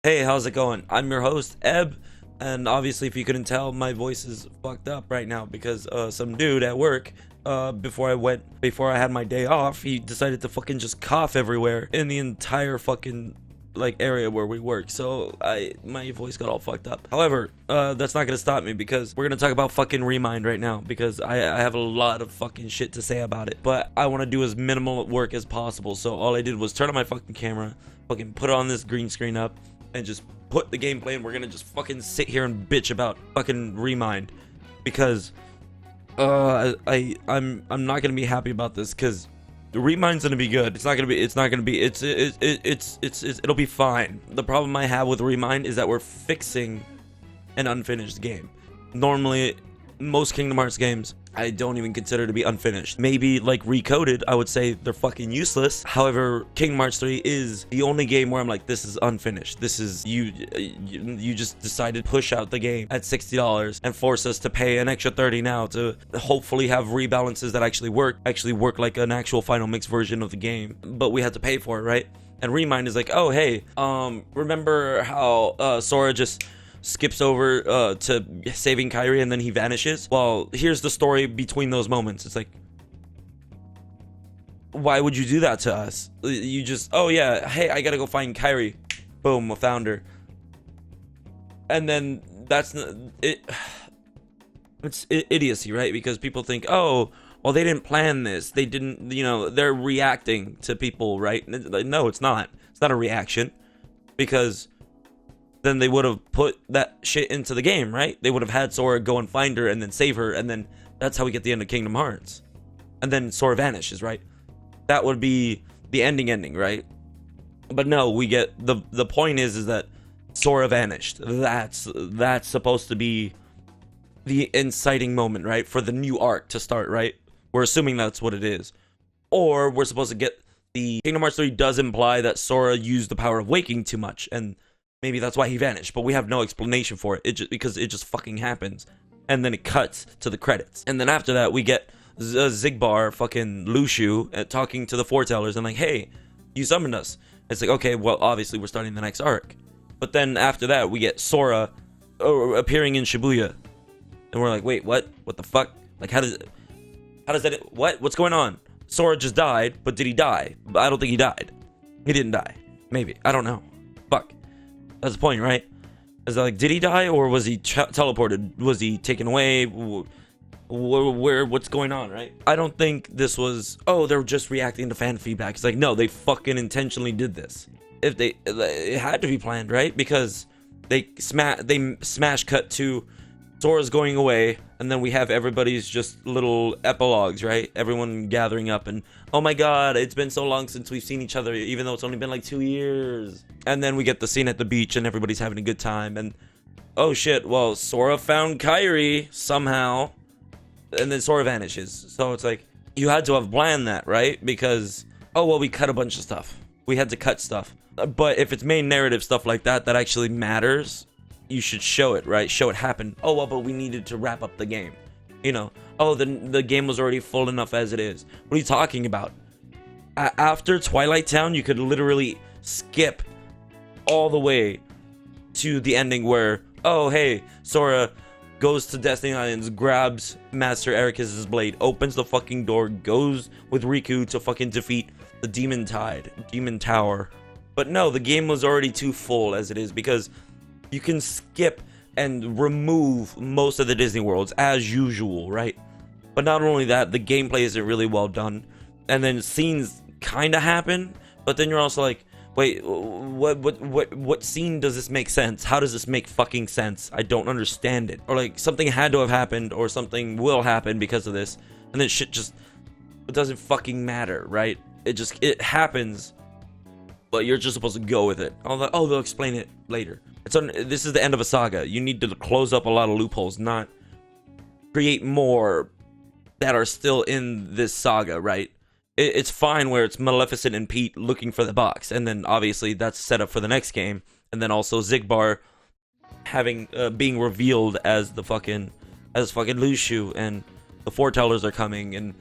Hey, how's it going? I'm your host, Eb, and obviously if you couldn't tell, my voice is fucked up right now because some dude at work, before I had my day off, he decided to fucking just cough everywhere in the entire fucking like area where we work. So my voice got all fucked up. However, that's not gonna stop me because we're gonna talk about fucking Remind right now because I have a lot of fucking shit to say about it, but I want to do as minimal work as possible. So all I did was turn on my fucking camera, fucking put on this green screen up, and just put the gameplay, and we're gonna just fucking sit here and bitch about fucking Remind because I'm not gonna be happy about this because Remind's gonna be good. It'll be fine. The problem I have with Remind is that we're fixing an unfinished game. Normally, most Kingdom Hearts games I don't even consider to be unfinished. Maybe like Recoded, I would say they're fucking useless. However, Kingdom Hearts 3 is the only game where I'm like, this is unfinished. This is you just decided to push out the game at $60 and force us to pay an extra $30 now to hopefully have rebalances that actually work like an actual final mix version of the game. But we had to pay for it, right? And Remind is like, oh hey, remember how Sora just skips over to saving Kairi and then he vanishes? Well, here's the story between those moments. It's like, why would you do that to us? You just, oh yeah, hey, I gotta go find Kairi. Boom, I found her. And then that's it. It's idiocy, right? Because people think, oh, well, they didn't plan this. They didn't, they're reacting to people, right? No, it's not. It's not a reaction because then they would have put that shit into the game, right? They would have had Sora go and find her and then save her, and then that's how we get the end of Kingdom Hearts. And then Sora vanishes, right? That would be the ending, right? But no, we get the point is that Sora vanished. That's supposed to be the inciting moment, right? For the new arc to start, right? We're assuming that's what it is. Or we're supposed to get the Kingdom Hearts 3 does imply that Sora used the power of waking too much, and maybe that's why he vanished, but we have no explanation for it. Because it just fucking happens. And then it cuts to the credits. And then after that, we get Zigbar, fucking Lushu, talking to the foretellers and like, hey, you summoned us. It's like, okay, well, obviously we're starting the next arc. But then after that, we get Sora appearing in Shibuya. And we're like, wait, what? What the fuck? Like, how does that, what's going on? Sora just died, but did he die? I don't think he died. He didn't die. Maybe. I don't know. Fuck. That's the point, right? Is that like, did he die or was he teleported? Was he taken away? What's going on, right? I don't think this was, oh, they're just reacting to fan feedback. It's like, no, they fucking intentionally did this. It had to be planned, right? Because they smash cut to Sora's going away, and then we have everybody's just little epilogues, right? Everyone gathering up and, oh my god, it's been so long since we've seen each other, even though it's only been like 2 years. And then we get the scene at the beach and everybody's having a good time, and oh shit, well, Sora found Kairi somehow, and then Sora vanishes. So it's like, you had to have planned that, right? Because, oh well, we cut a bunch of stuff. We had to cut stuff. But if it's main narrative stuff like that actually matters, you should show it, right? Show it happen. Oh well, but we needed to wrap up the game. Oh, the game was already full enough as it is. What are you talking about? After Twilight Town, you could literally skip all the way to the ending where, oh hey, Sora goes to Destiny Islands, grabs Master Ericus's blade, opens the fucking door, goes with Riku to fucking defeat the Demon Tower. But no, the game was already too full as it is because you can skip and remove most of the Disney worlds as usual, right? But not only that, the gameplay isn't really well done, and then scenes kind of happen, but then you're also like, wait, what scene does this make sense? How does this make fucking sense? I don't understand it. Or like, something had to have happened, or something will happen because of this, and then shit just, it doesn't fucking matter, right? It happens, but you're just supposed to go with it. Oh, they'll explain it later. This is the end of a saga. You need to close up a lot of loopholes, not create more that are still in this saga, right? It's fine where it's Maleficent and Pete looking for the box, and then obviously that's set up for the next game, and then also Zigbar having being revealed as fucking Lushu, and the foretellers are coming, and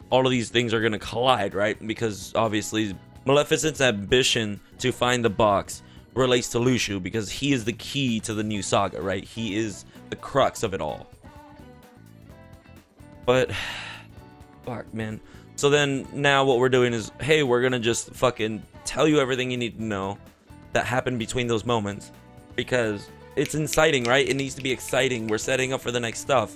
all of these things are gonna collide, right? Because obviously Maleficent's ambition to find the box relates to Lucio, because he is the key to the new saga, right? He is the crux of it all. But fuck, man. So then now what we're doing is, hey, we're gonna just fucking tell you everything you need to know that happened between those moments, because it's inciting, right? It needs to be exciting. We're setting up for the next stuff.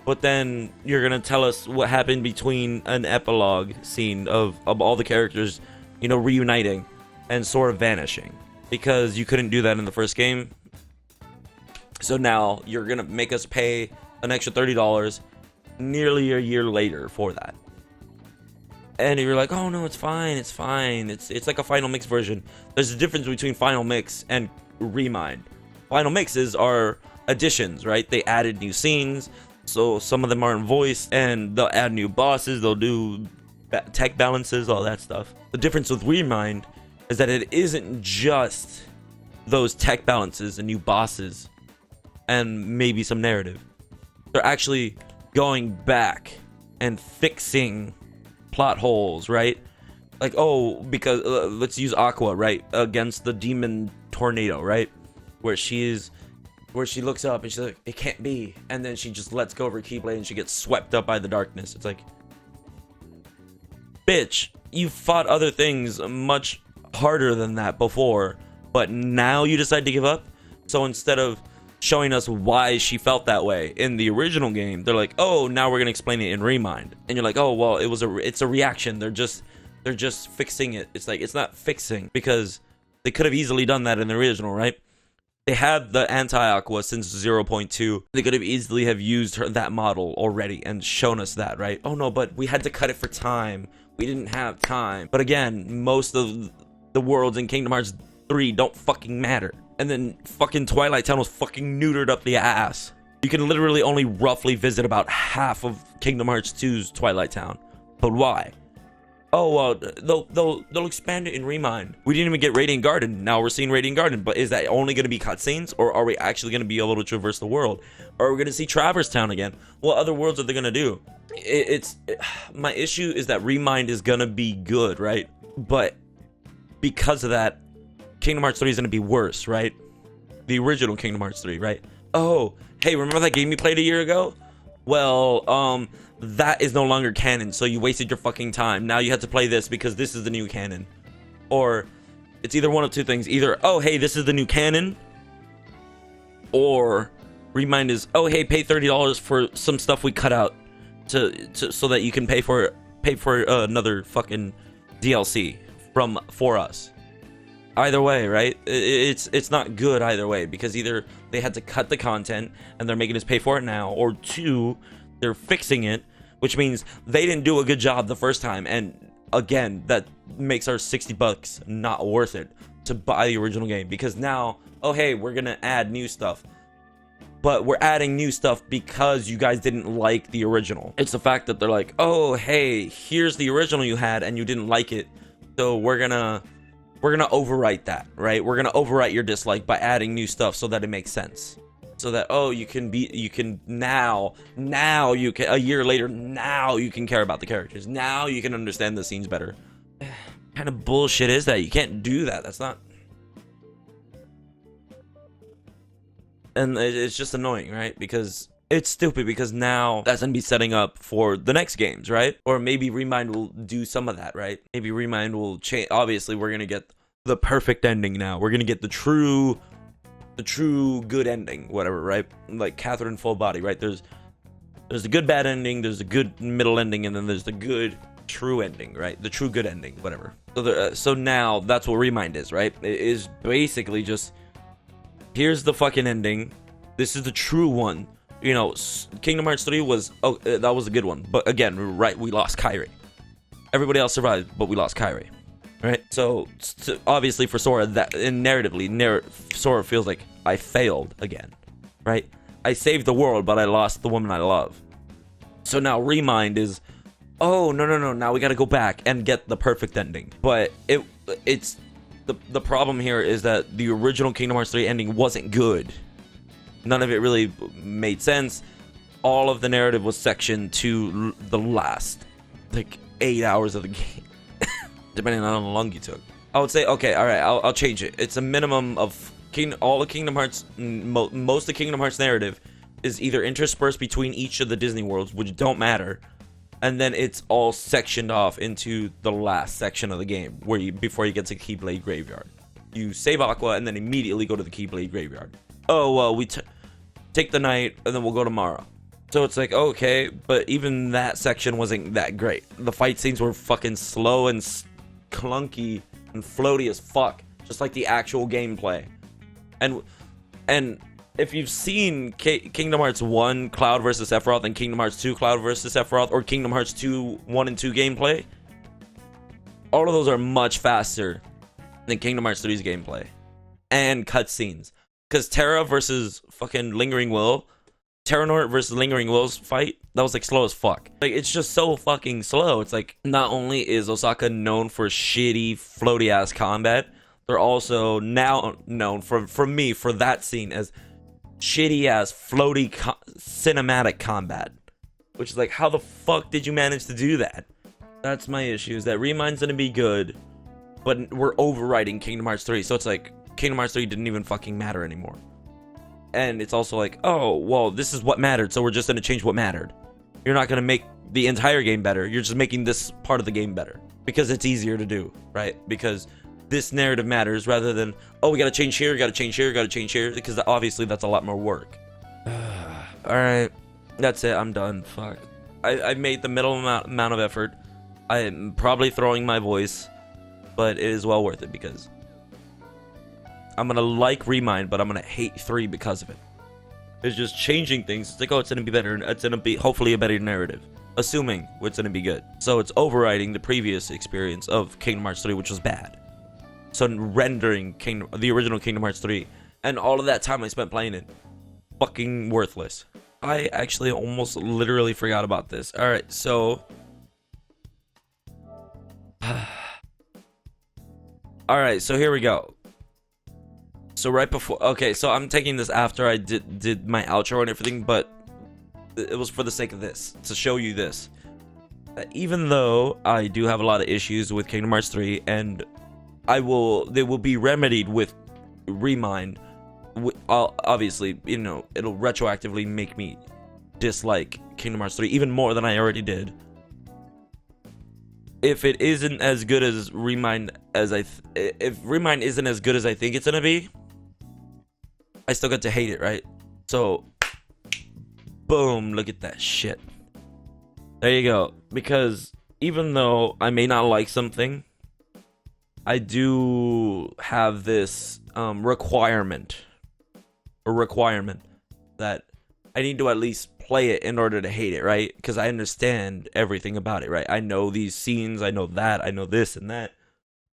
But then you're gonna tell us what happened between an epilogue scene of all the characters, you know, reuniting and Sora vanishing, because you couldn't do that in the first game. So now you're gonna make us pay an extra $30 nearly a year later for that. And you're like, oh no, it's fine, it's fine. It's like a Final Mix version. There's a difference between Final Mix and Remind. Final Mixes are additions, right? They added new scenes, so some of them aren't voiced, and they'll add new bosses, they'll do tech balances, all that stuff. The difference with Remind is that it isn't just those tech balances and new bosses and maybe some narrative. They're actually going back and fixing plot holes, right? Like, oh, because let's use Aqua, right, against the demon tornado, right, where she looks up and she's like, it can't be, and then she just lets go of her Keyblade and she gets swept up by the darkness. It's like, bitch, you fought other things much harder than that before, but now you decide to give up. So instead of showing us why she felt that way in the original game, they're like, oh, now we're gonna explain it in Remind, and you're like, oh well, it's a reaction. They're just fixing it. It's like, it's not fixing, because they could have easily done that in the original, right? They had the anti-Aqua since 0.2. They could have easily have used that model already and shown us that, right? Oh no, but we had to cut it for time. We didn't have time. But again, most of the worlds in Kingdom Hearts 3 don't fucking matter. And then fucking Twilight Town was fucking neutered up the ass. You can literally only roughly visit about half of Kingdom Hearts 2's Twilight Town. But why? Oh, well, they'll expand it in Remind. We didn't even get Radiant Garden. Now we're seeing Radiant Garden. But is that only going to be cutscenes? Or are we actually going to be able to traverse the world? Or are we going to see Traverse Town again? What other worlds are they going to do? My issue is that Remind is going to be good, right? But because of that, Kingdom Hearts 3 is going to be worse, right? The original Kingdom Hearts 3, right? Oh, hey, remember that game you played a year ago? Well, that is no longer canon, so you wasted your fucking time. Now you have to play this because this is the new canon. Or it's either one of two things. Either, oh, hey, this is the new canon. Or Remind is, oh, hey, pay $30 for some stuff we cut out so that you can pay for another fucking DLC for us. Either way, right? It's not good either way, because either they had to cut the content and they're making us pay for it now, or two, they're fixing it, which means they didn't do a good job the first time, and again, that makes our $60 not worth it to buy the original game, because now, oh hey, we're gonna add new stuff, but we're adding new stuff because you guys didn't like the original. It's the fact that they're like, oh hey, here's the original you had and you didn't like it, so we're gonna overwrite that, right? We're gonna overwrite your dislike by adding new stuff so that it makes sense, so that, oh, you can now you can, a year later, now you can care about the characters, now you can understand the scenes better. What kind of bullshit is that? You can't do that. That's not, and it's just annoying, right? Because it's stupid, because now that's gonna be setting up for the next games, right? Or maybe Remind will do some of that, right? Maybe Remind will change. Obviously, we're gonna get the perfect ending now. We're gonna get the true good ending, whatever, right? Like Catherine Full Body, right? There's the good bad ending, there's the good middle ending, and then there's the good true ending, right? The true good ending, whatever. So now that's what Remind is, right? It is basically just, here's the fucking ending. This is the true one. You know, Kingdom Hearts 3 was, oh, that was a good one. But again, right, we lost Kairi. Everybody else survived, but we lost Kairi. Right? So obviously for Sora, that narratively, Sora feels like I failed again. Right? I saved the world, but I lost the woman I love. So now Remind is, oh, no. Now we gotta go back and get the perfect ending. But it's the problem here is that the original Kingdom Hearts 3 ending wasn't good. None of it really made sense. All of the narrative was sectioned to the last, like, 8 hours of the game, depending on how long you took. I would say, okay, all right, I'll change it. It's a minimum of all the Kingdom Hearts, most of the Kingdom Hearts narrative is either interspersed between each of the Disney worlds, which don't matter, and then it's all sectioned off into the last section of the game, where before you get to Keyblade Graveyard. You save Aqua and then immediately go to the Keyblade Graveyard. Oh, well, we take the night and then we'll go tomorrow. So it's like, okay, but even that section wasn't that great. The fight scenes were fucking slow and clunky and floaty as fuck, just like the actual gameplay. And if you've seen Kingdom Hearts 1 Cloud vs. Sephiroth and Kingdom Hearts 2 Cloud vs. Sephiroth, or Kingdom Hearts 2 1 and 2 gameplay, all of those are much faster than Kingdom Hearts 3's gameplay and cutscenes. Because Terra versus fucking Lingering Will, Terranort versus Lingering Will's fight, that was like slow as fuck. Like, it's just so fucking slow. It's like, not only is Osaka known for shitty floaty ass combat, they're also now known from me for that scene as shitty ass floaty cinematic combat, which is like, how the fuck did you manage to do that? That's my issue, is that Remind's gonna be good, but we're overwriting Kingdom Hearts 3, so it's like Kingdom Hearts 3 didn't even fucking matter anymore. And it's also like, oh, well, this is what mattered, so we're just gonna change what mattered. You're not gonna make the entire game better, you're just making this part of the game better because it's easier to do, right? Because this narrative matters rather than, oh, we gotta change here, gotta change here, gotta change here, because obviously that's a lot more work. Alright, that's it, I'm done. Fuck. I made the middle amount of effort. I'm probably throwing my voice, but it is well worth it because I'm gonna like Remind, but I'm gonna hate 3 because of it. It's just changing things. It's like, oh, it's gonna be better, and it's gonna be hopefully a better narrative, assuming it's gonna be good. So it's overriding the previous experience of Kingdom Hearts 3, which was bad. So rendering the original Kingdom Hearts 3 and all of that time I spent playing it, fucking worthless. I actually almost literally forgot about this. All right, so all right, so here we go. So right before, okay, so I'm taking this after I did my outro and everything, but it was for the sake of this, to show you this. Even though I do have a lot of issues with Kingdom Hearts 3, and they will be remedied with Remind. Obviously, you know, it'll retroactively make me dislike Kingdom Hearts 3 even more than I already did. If it isn't as good as Remind if Remind isn't as good as I think it's gonna be, I still get to hate it, right? So, boom, look at that shit. There you go. Because even though I may not like something, I do have this requirement that I need to at least play it in order to hate it, right? Because I understand everything about it, right? I know these scenes, I know that, I know this and that.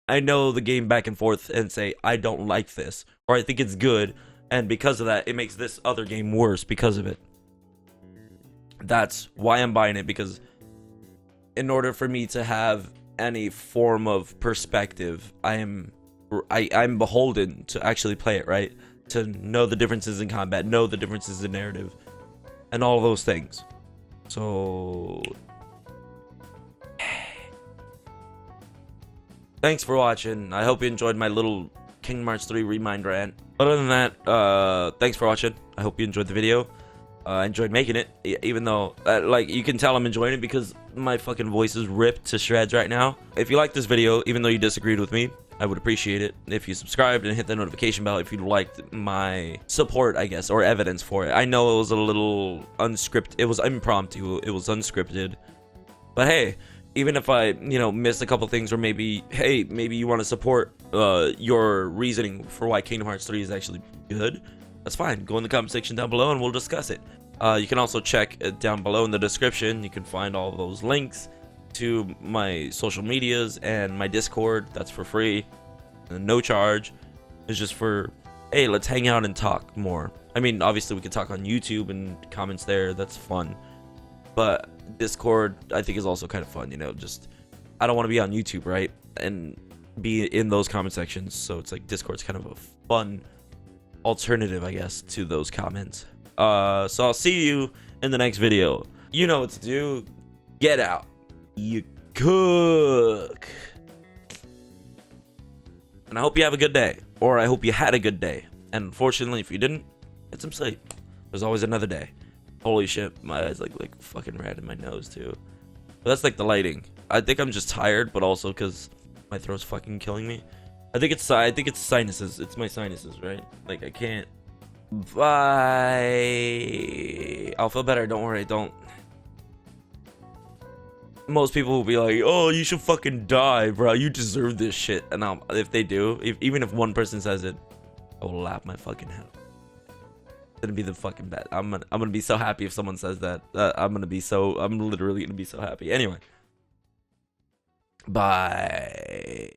I know the game back and forth and say, I don't like this, or I think it's good, and because of that, it makes this other game worse because of it. That's why I'm buying it, because in order for me to have any form of perspective, I'm beholden to actually play it, right? To know the differences in combat, know the differences in narrative, and all those things. So thanks for watching. I hope you enjoyed my little Kingdom Hearts 3 Remind rant. Other than that, thanks for watching. I hope you enjoyed the video. I enjoyed making it, even though, like, you can tell I'm enjoying it because my fucking voice is ripped to shreds right now. If you liked this video, even though you disagreed with me, I would appreciate it if you subscribed and hit the notification bell if you liked my support, I guess, or evidence for it. I know it was a little unscripted. It was impromptu. It was unscripted. But hey, even if I, you know, missed a couple things, or maybe, hey, maybe you want to support your reasoning for why Kingdom Hearts 3 is actually good, that's fine. Go in the comment section down below and we'll discuss it. You can also check it down below in the description. You can find all those links to my social medias and my Discord. That's for free and no charge. It's just for, hey, let's hang out and talk more. I mean, obviously we could talk on YouTube and comments there, that's fun, but Discord I think is also kind of fun, you know. Just, I don't want to be on YouTube, right, and be in those comment sections, so it's like Discord's kind of a fun alternative, I guess, to those comments. So I'll see you in the next video. You know what to do. Get out. You cook. And I hope you have a good day. Or I hope you had a good day. And unfortunately, if you didn't, get some sleep. There's always another day. Holy shit, my eyes like fucking red in my nose too. But that's like the lighting. I think I'm just tired, but also because my throat's fucking killing me. I think it's sinuses. It's my sinuses, right? Like I can't. Bye. I'll feel better. Don't worry. Don't. Most people will be like, "Oh, you should fucking die, bro. You deserve this shit." And if they do, even if one person says it, I will laugh my fucking head. It's gonna be the fucking best. I'm gonna be so happy if someone says that. I'm literally gonna be so happy. Anyway. Bye.